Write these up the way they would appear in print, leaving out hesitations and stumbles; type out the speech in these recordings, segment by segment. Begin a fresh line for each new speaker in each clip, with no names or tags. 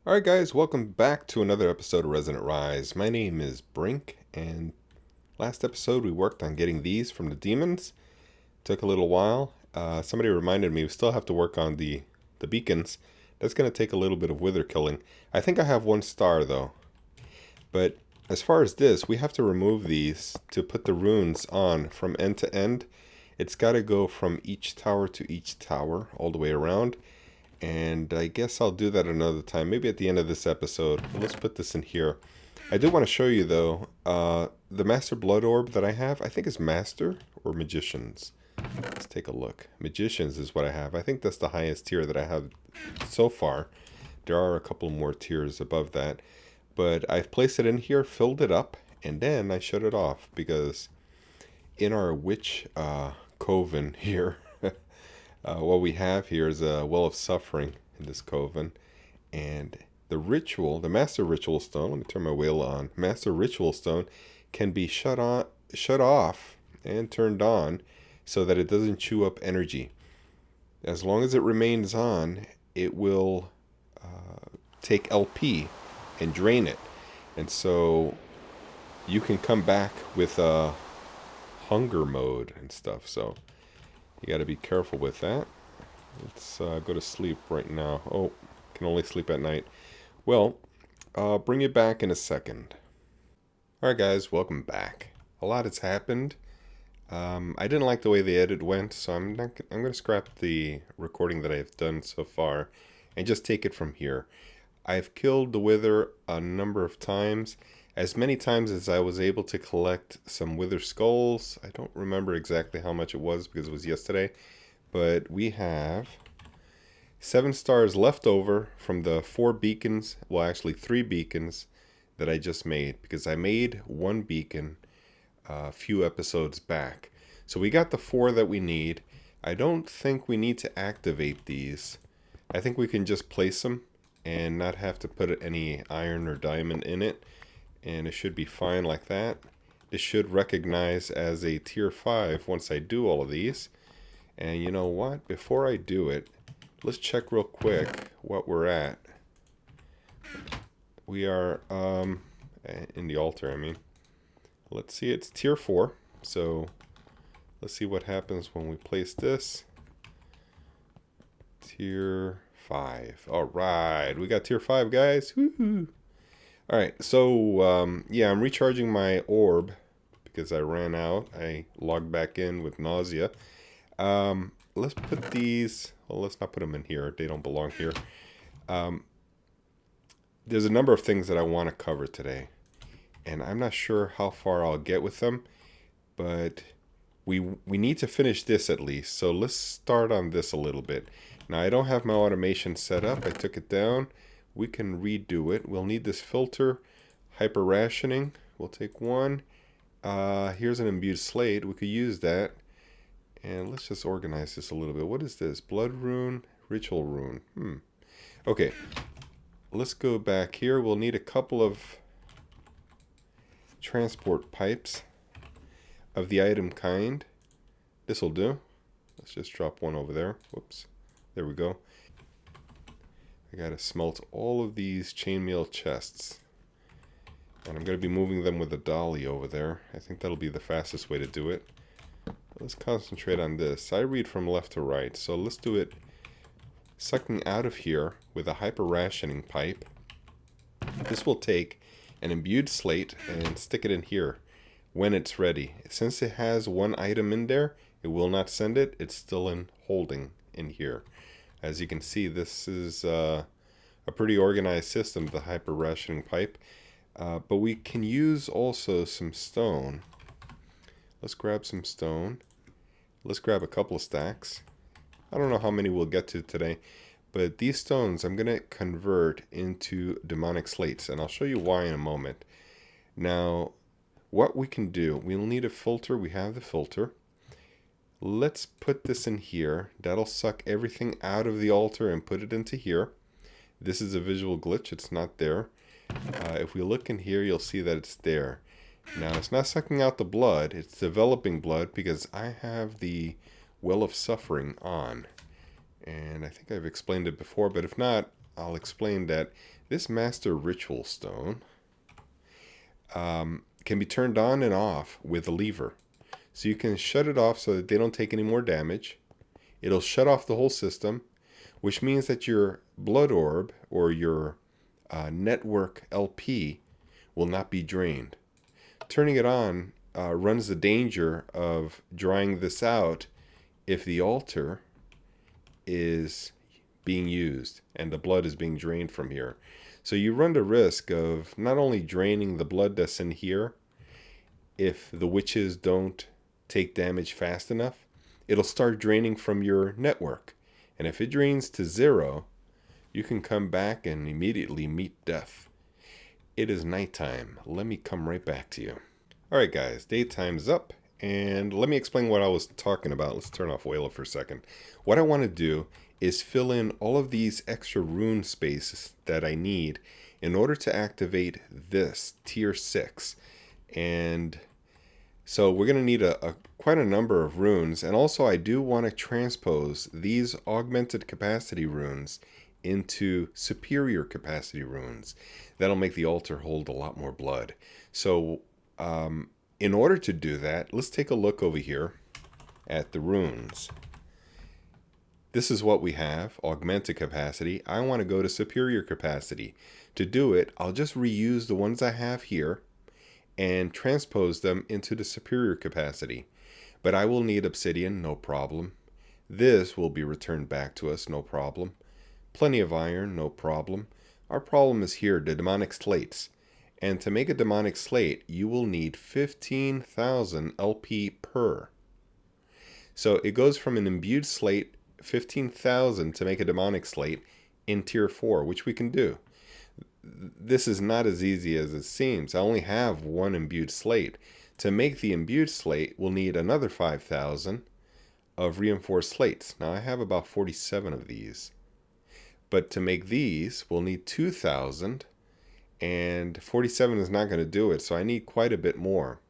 Alright guys, welcome back to another episode of Resonant Rise. My name is Brink, and last episode we worked on getting these from the demons. Took a little while. Somebody reminded me we still have to work on the beacons. That's going to take a little bit of wither killing. I think I have 1 star though. But as far as this, we have to remove these to put the runes on from end to end. It's got to go from each tower to each tower all the way around. And I guess I'll do that another time, maybe at the end of this episode. But let's put this in here. I do want to show you though, the Master Blood Orb that I have, I think is Master or Magicians. Let's take a look. Magicians is what I have. I think that's the highest tier that I have so far. There are a couple more tiers above that. But I've placed it in here, filled it up, and then I shut it off because in our witch coven here, what we have here is a well of suffering in this coven, and the ritual, the master ritual stone. Let me turn my wheel on. Master ritual stone can be shut off, and turned on, so that it doesn't chew up energy. As long as it remains on, it will take LP and drain it, and so you can come back with a hunger mode and stuff. So you got to be careful with that. Let's go to sleep right now. Oh, can only sleep at night. Well, I'll bring you back in a second. Alright guys, welcome back. A lot has happened. I didn't like the way the edit went, so I'm going to scrap the recording that I've done so far and just take it from here. I've killed the wither a number of times. As many times as I was able to collect some wither skulls. I don't remember exactly how much it was because it was yesterday. But we have 7 stars left over from the 4 beacons. Well, actually 3 beacons that I just made. Because I made 1 beacon a few episodes back. So we got the 4 that we need. I don't think we need to activate these. I think we can just place them and not have to put any iron or diamond in it. And it should be fine like that. This should recognize as a tier 5 once I do all of these. And you know what? Before I do it, let's check real quick what we're at. We are in the altar, I mean. Let's see, it's tier 4. So let's see what happens when we place this. Tier 5. Alright, we got tier 5, guys. Woohoo! Alright, so yeah, I'm recharging my orb because I ran out. I logged back in with nausea. Let's put these, well, let's not put them in here. They don't belong here. There's a number of things that I want to cover today, and I'm not sure how far I'll get with them, but we need to finish this at least. So let's start on this a little bit. Now, I don't have my automation set up. I took it down. We can redo it. We'll need this filter, hyper rationing. We'll take 1. Here's an imbued slate. We could use that. And let's just organize this a little bit. What is this? Blood rune, ritual rune. Okay. Let's go back here. We'll need a couple of transport pipes of the item kind. This will do. Let's just drop 1 over there. Whoops. There we go. I gotta smelt all of these chainmail chests. And I'm gonna be moving them with a dolly over there. I think that'll be the fastest way to do it. Let's concentrate on this. I read from left to right, so let's do it sucking out of here with a hyper rationing pipe. This will take an imbued slate and stick it in here when it's ready. Since it has 1 item in there, it will not send it. It's still in holding in here. As you can see, this is a pretty organized system, the hyper rationing pipe. But we can use also some stone. Let's grab some stone. Let's grab a couple of stacks. I don't know how many we'll get to today, but these stones I'm going to convert into demonic slates, and I'll show you why in a moment. Now, what we can do, we'll need a filter. We have the filter. Let's put this in here. That'll suck everything out of the altar and put it into here. This is a visual glitch. It's not there. If we look in here, you'll see that it's there. Now, it's not sucking out the blood. It's developing blood because I have the Well of Suffering on. And I think I've explained it before, but if not, I'll explain that this Master Ritual Stone can be turned on and off with a lever. So you can shut it off so that they don't take any more damage. It'll shut off the whole system, which means that your blood orb or your network LP will not be drained. Turning it on runs the danger of drying this out if the altar is being used and the blood is being drained from here. So you run the risk of not only draining the blood that's in here, if the witches don't take damage fast enough, it'll start draining from your network. And if it drains to 0, you can come back and immediately meet death. It is nighttime. Let me come right back to you. Alright guys, daytime's up, and let me explain what I was talking about. Let's turn off Wayla for a second. What I want to do is fill in all of these extra rune spaces that I need in order to activate this tier 6. And so we're going to need quite a number of runes, and also I do want to transpose these augmented capacity runes into superior capacity runes. That'll make the altar hold a lot more blood. So in order to do that, let's take a look over here at the runes. This is what we have, augmented capacity. I want to go to superior capacity. To do it, I'll just reuse the ones I have here and transpose them into the superior capacity. But I will need obsidian, no problem. This will be returned back to us, no problem. Plenty of iron, no problem. Our problem is here, the demonic slates. And to make a demonic slate, you will need 15,000 LP per. So it goes from an imbued slate, 15,000 to make a demonic slate in tier 4, which we can do. This is not as easy as it seems. I only have one imbued slate. To make the imbued slate, we'll need another 5,000 of reinforced slates. Now I have about 47 of these. But to make these, we'll need 2,000, and 47 is not going to do it, so I need quite a bit more.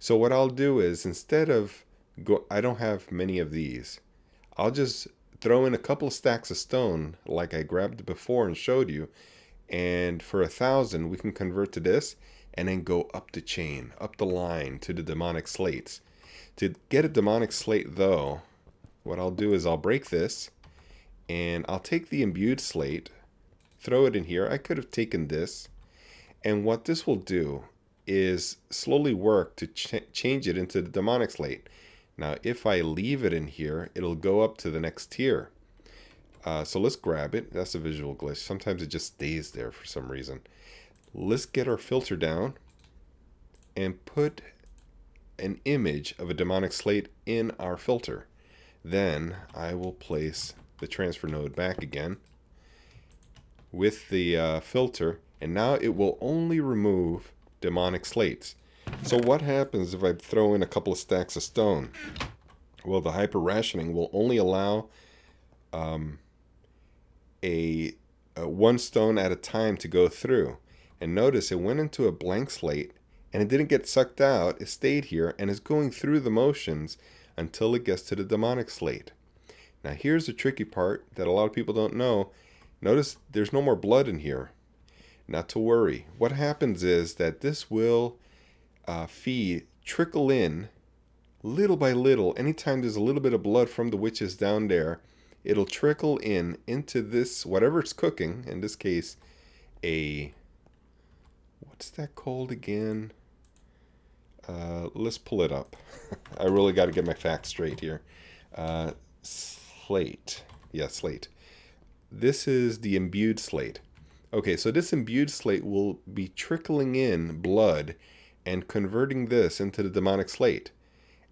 So what I'll do is, instead of, I don't have many of these, I'll just throw in a couple of stacks of stone like I grabbed before and showed you, and for 1,000 we can convert to this and then go up the chain, up the line to the demonic slates. To get a demonic slate though, what I'll do is I'll break this and I'll take the imbued slate, throw it in here. I could have taken this, and what this will do is slowly work to change it into the demonic slate. Now if I leave it in here, it'll go up to the next tier. So let's grab it. That's a visual glitch. Sometimes it just stays there for some reason. Let's get our filter down and put an image of a demonic slate in our filter. Then I will place the transfer node back again with the filter, and now it will only remove demonic slates. So what happens if I throw in a couple of stacks of stone? Well, the hyper rationing will only allow one stone at a time to go through. And notice it went into a blank slate and it didn't get sucked out. It stayed here and is going through the motions until it gets to the demonic slate. Now here's the tricky part that a lot of people don't know. Notice there's no more blood in here. Not to worry. What happens is that this will trickle in little by little. Anytime there's a little bit of blood from the witches down there, it'll trickle in into this, whatever it's cooking. In this case, what's that called again? Let's pull it up. I really got to get my facts straight here. Slate. Yeah, slate. This is the imbued slate. Okay, so this imbued slate will be trickling in blood and converting this into the demonic slate.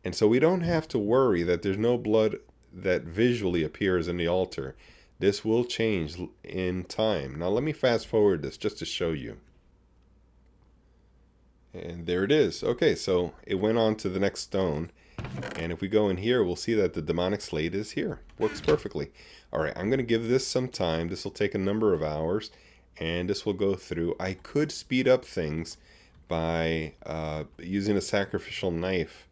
And so we don't have to worry that there's no blood that visually appears in the altar. This will change in time. Now let me fast forward this just to show you. And there it is. Okay, so it went on to the next stone. And if we go in here, we'll see that the demonic slate is here. Works perfectly. Alright, I'm going to give this some time. This will take a number of hours. And this will go through. I could speed up things by using a sacrificial knife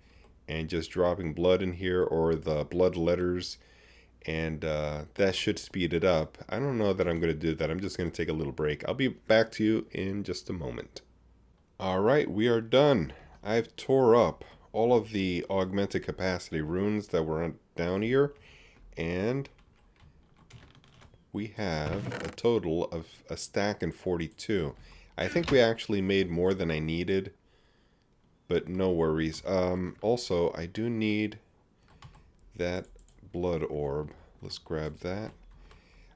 and just dropping blood in here, or the blood letters, and that should speed it up. I don't know that I'm going to do that. I'm just going to take a little break. I'll be back to you in just a moment. All right, we are done. I've tore up all of the augmented capacity runes that were down here, and we have a total of a stack and 42. I think we actually made more than I needed, but no worries. Also, I do need that blood orb. Let's grab that.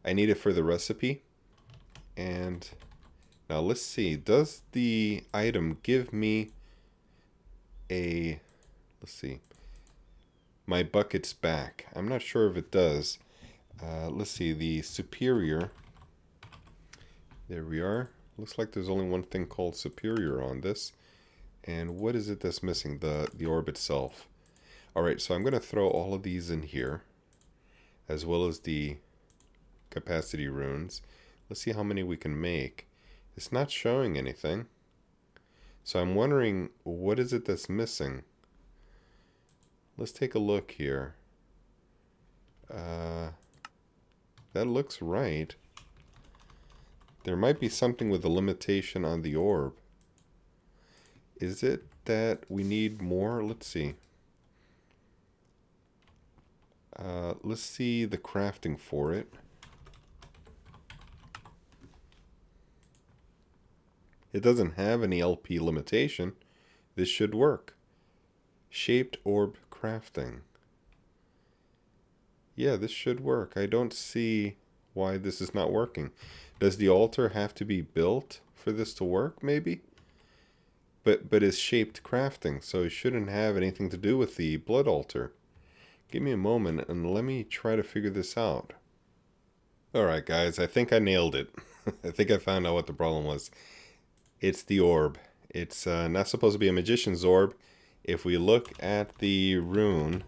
I need it for the recipe. And now let's see. Does the item give me a... Let's see. My buckets back. I'm not sure if it does. Let's see. The superior. There we are. Looks like there's only one thing called superior on this. And what is it that's missing? The orb itself. Alright, so I'm going to throw all of these in here, as well as the capacity runes. Let's see how many we can make. It's not showing anything. So I'm wondering, what is it that's missing? Let's take a look here. That looks right. There might be something with a limitation on the orb. Is it that we need more? Let's see. Let's see the crafting for it. It doesn't have any LP limitation. This should work. Shaped orb crafting. Yeah, this should work. I don't see why this is not working. Does the altar have to be built for this to work, maybe? But it's shaped crafting, so it shouldn't have anything to do with the blood altar. Give me a moment and let me try to figure this out. Alright guys, I think I nailed it. I think I found out what the problem was. It's the orb. It's not supposed to be a magician's orb. If we look at the rune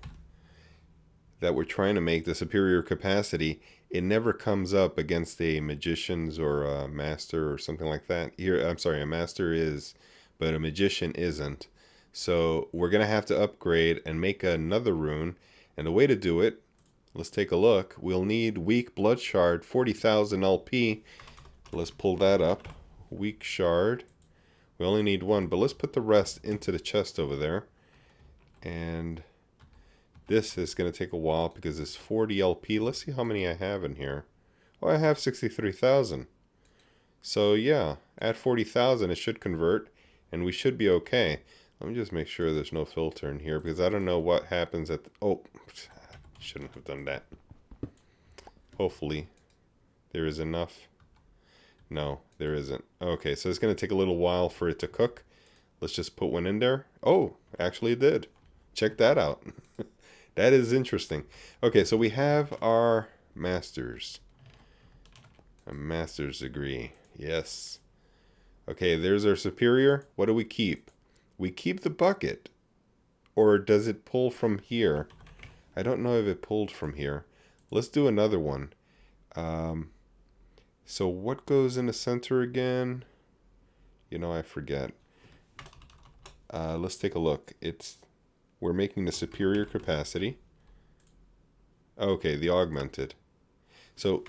that we're trying to make, the superior capacity, it never comes up against a magician's or a master or something like that. Here, I'm sorry, a master is, but a magician isn't. So we're going to have to upgrade and make another rune. And the way to do it, let's take a look. We'll need weak blood shard, 40,000 LP. Let's pull that up. Weak shard. We only need one, but let's put the rest into the chest over there. And this is going to take a while because it's 40 LP. Let's see how many I have in here. Oh, I have 63,000. So yeah, at 40,000 it should convert and we should be okay. Let me just make sure there's no filter in here because I don't know what happens at the... Oh, shouldn't have done that. Hopefully there is enough. No, there isn't. Okay, so it's going to take a little while for it to cook. Let's just put one in there. Oh, actually it did. Check that out. That is interesting. Okay, so we have our masters. A master's degree. Yes. Okay, there's our superior. What do we keep? We keep the bucket. Or does it pull from here? I don't know if it pulled from here. Let's do another one. So what goes in the center again? You know, I forget. Let's take a look. We're making the superior capacity. Okay, the augmented. So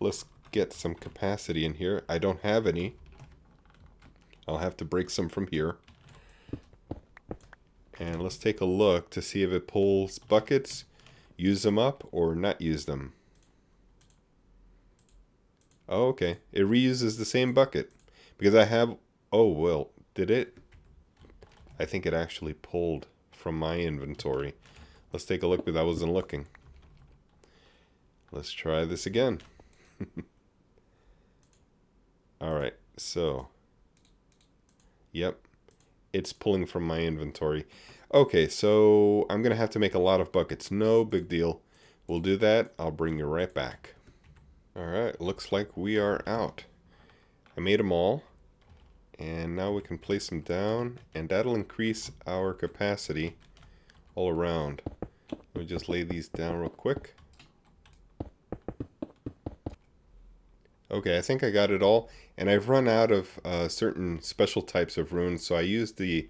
let's get some capacity in here. I don't have any. I'll have to break some from here. And let's take a look to see if it pulls buckets, use them up, or not use them. Oh, okay. It reuses the same bucket. Because I have... Oh, well, did it? I think it actually pulled from my inventory. Let's take a look, because I wasn't looking. Let's try this again. Alright, so... Yep. It's pulling from my inventory. Okay, so I'm going to have to make a lot of buckets. No big deal. We'll do that. I'll bring you right back. Alright, looks like we are out. I made them all. And now we can place them down. And that'll increase our capacity all around. Let me just lay these down real quick. Okay, I think I got it all. And I've run out of certain special types of runes, so I used the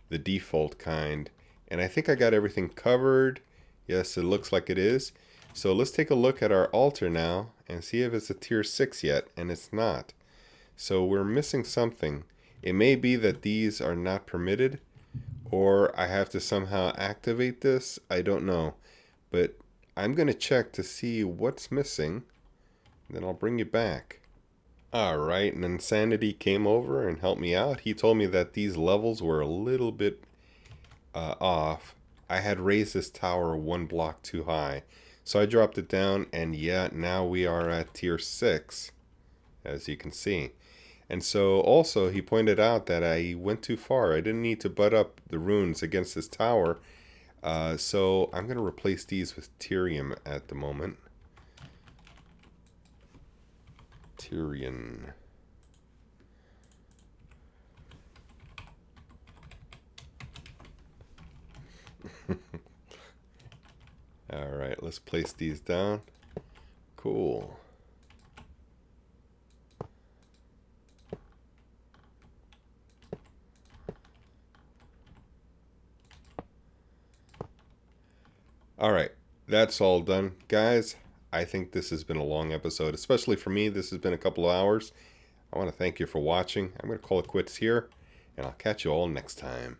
default kind. And I think I got everything covered. Yes, it looks like it is. So let's take a look at our altar now and see if it's a tier 6 yet, and it's not. So we're missing something. It may be that these are not permitted, or I have to somehow activate this. I don't know. But I'm going to check to see what's missing. Then I'll bring you back. Alright, and Insanity came over and helped me out. He told me that these levels were a little bit off. I had raised this tower one block too high. So I dropped it down, and yeah, now we are at tier 6, as you can see. And so also he pointed out that I went too far. I didn't need to butt up the runes against this tower. So I'm going to replace these with Tyrium at the moment. Tyrion. Alright, let's place these down. Cool. Alright, that's all done. Guys, I think this has been a long episode, especially for me. This has been a couple of hours. I want to thank you for watching. I'm going to call it quits here, and I'll catch you all next time.